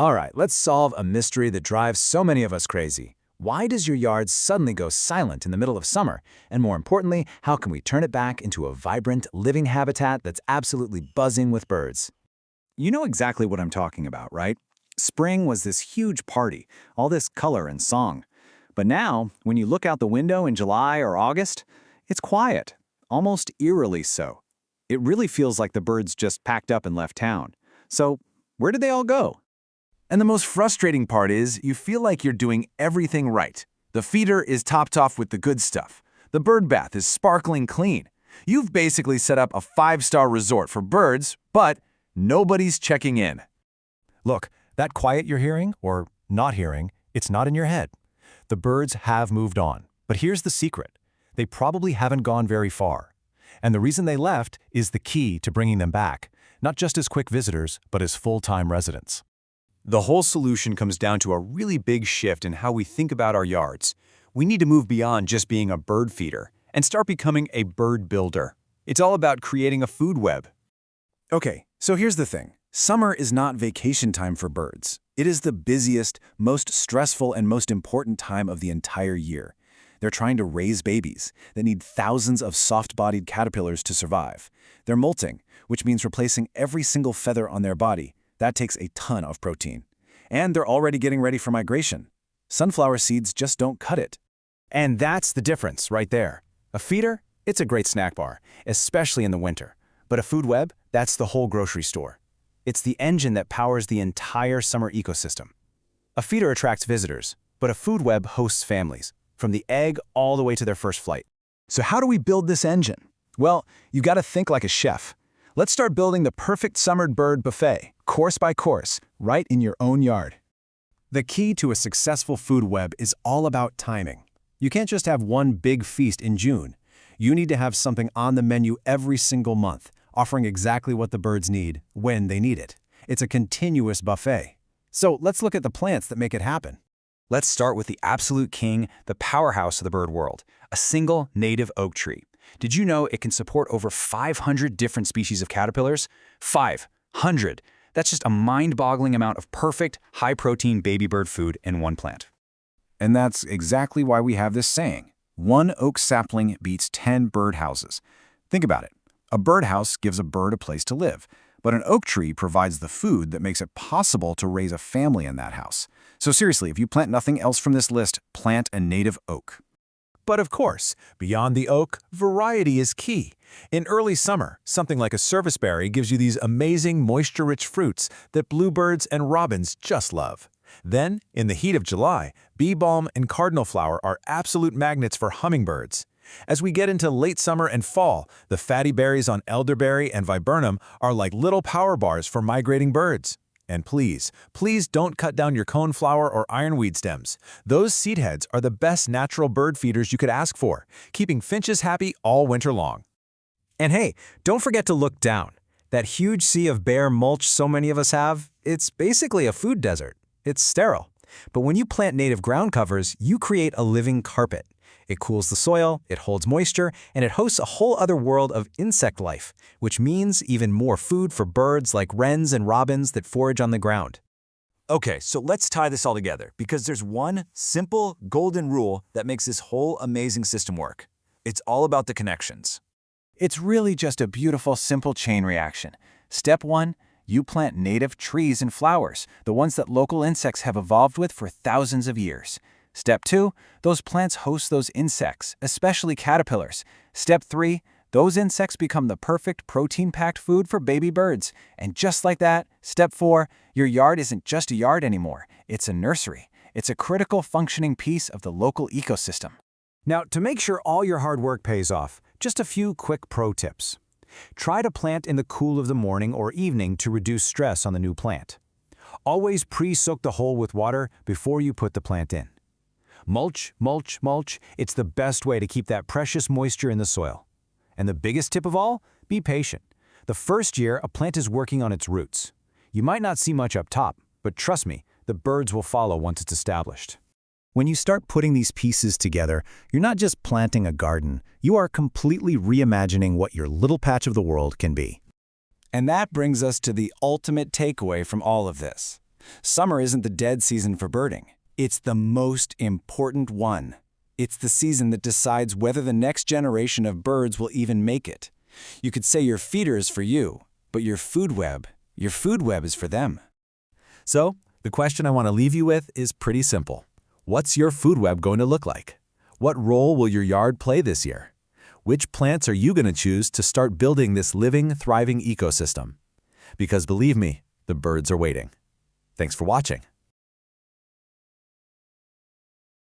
All right, let's solve a mystery that drives so many of us crazy. Why does your yard suddenly go silent in the middle of summer? And more importantly, how can we turn it back into a vibrant, living habitat that's absolutely buzzing with birds? You know exactly what I'm talking about, right? Spring was this huge party, all this color and song. But now, when you look out the window in July or August, it's quiet, almost eerily so. It really feels like the birds just packed up and left town. So, where did they all go? And the most frustrating part is you feel like you're doing everything right. The feeder is topped off with the good stuff. The bird bath is sparkling clean. You've basically set up a 5-star resort for birds, but nobody's checking in. Look, that quiet you're hearing, or not hearing, it's not in your head. The birds have moved on. But here's the secret. They probably haven't gone very far. And the reason they left is the key to bringing them back, not just as quick visitors, but as full-time residents. The whole solution comes down to a really big shift in how we think about our yards. We need to move beyond just being a bird feeder and start becoming a bird builder. It's all about creating a food web. Okay, so here's the thing. Summer is not vacation time for birds. It is the busiest, most stressful, and most important time of the entire year. They're trying to raise babies that need thousands of soft-bodied caterpillars to survive. They're molting, which means replacing every single feather on their body. That takes a ton of protein. And they're already getting ready for migration. Sunflower seeds just don't cut it. And that's the difference right there. A feeder, it's a great snack bar, especially in the winter. But a food web, that's the whole grocery store. It's the engine that powers the entire summer ecosystem. A feeder attracts visitors, but a food web hosts families, from the egg all the way to their first flight. So how do we build this engine? Well, you gotta think like a chef. Let's start building the perfect summer bird buffet, course by course, right in your own yard. The key to a successful food web is all about timing. You can't just have one big feast in June. You need to have something on the menu every single month, offering exactly what the birds need, when they need it. It's a continuous buffet. So let's look at the plants that make it happen. Let's start with the absolute king, the powerhouse of the bird world, a single native oak tree. Did you know it can support over 500 different species of caterpillars? 500! That's just a mind-boggling amount of perfect, high-protein baby bird food in one plant. And that's exactly why we have this saying, 1 oak sapling beats 10 birdhouses. Think about it. A birdhouse gives a bird a place to live, but an oak tree provides the food that makes it possible to raise a family in that house. So seriously, if you plant nothing else from this list, plant a native oak. But of course, beyond the oak, variety is key. In early summer, something like a serviceberry gives you these amazing moisture-rich fruits that bluebirds and robins just love. Then, in the heat of July, bee balm and cardinal flower are absolute magnets for hummingbirds. As we get into late summer and fall, the fatty berries on elderberry and viburnum are like little power bars for migrating birds. And please, please don't cut down your coneflower or ironweed stems. Those seed heads are the best natural bird feeders you could ask for, keeping finches happy all winter long. And hey, don't forget to look down. That huge sea of bare mulch so many of us have, it's basically a food desert. It's sterile. But when you plant native ground covers, you create a living carpet. It cools the soil, it holds moisture, and it hosts a whole other world of insect life, which means even more food for birds like wrens and robins that forage on the ground. Okay, so let's tie this all together, because there's one simple golden rule that makes this whole amazing system work. It's all about the connections. It's really just a beautiful, simple chain reaction. Step 1, you plant native trees and flowers, the ones that local insects have evolved with for thousands of years. Step 2, those plants host those insects, especially caterpillars. Step 3, those insects become the perfect protein-packed food for baby birds. And just like that, Step 4, your yard isn't just a yard anymore. It's a nursery. It's a critical functioning piece of the local ecosystem. Now, to make sure all your hard work pays off, just a few quick pro tips. Try to plant in the cool of the morning or evening to reduce stress on the new plant. Always pre-soak the hole with water before you put the plant in. Mulch, mulch, mulch. It's the best way to keep that precious moisture in the soil. And the biggest tip of all, be patient. The first year, a plant is working on its roots. You might not see much up top, but trust me, the birds will follow once it's established. When you start putting these pieces together, you're not just planting a garden, you are completely reimagining what your little patch of the world can be. And that brings us to the ultimate takeaway from all of this. Summer isn't the dead season for birding. It's the most important one. It's the season that decides whether the next generation of birds will even make it. You could say your feeder is for you, but your food web is for them. So, the question I want to leave you with is pretty simple. What's your food web going to look like? What role will your yard play this year? Which plants are you going to choose to start building this living, thriving ecosystem? Because believe me, the birds are waiting. Thanks for watching.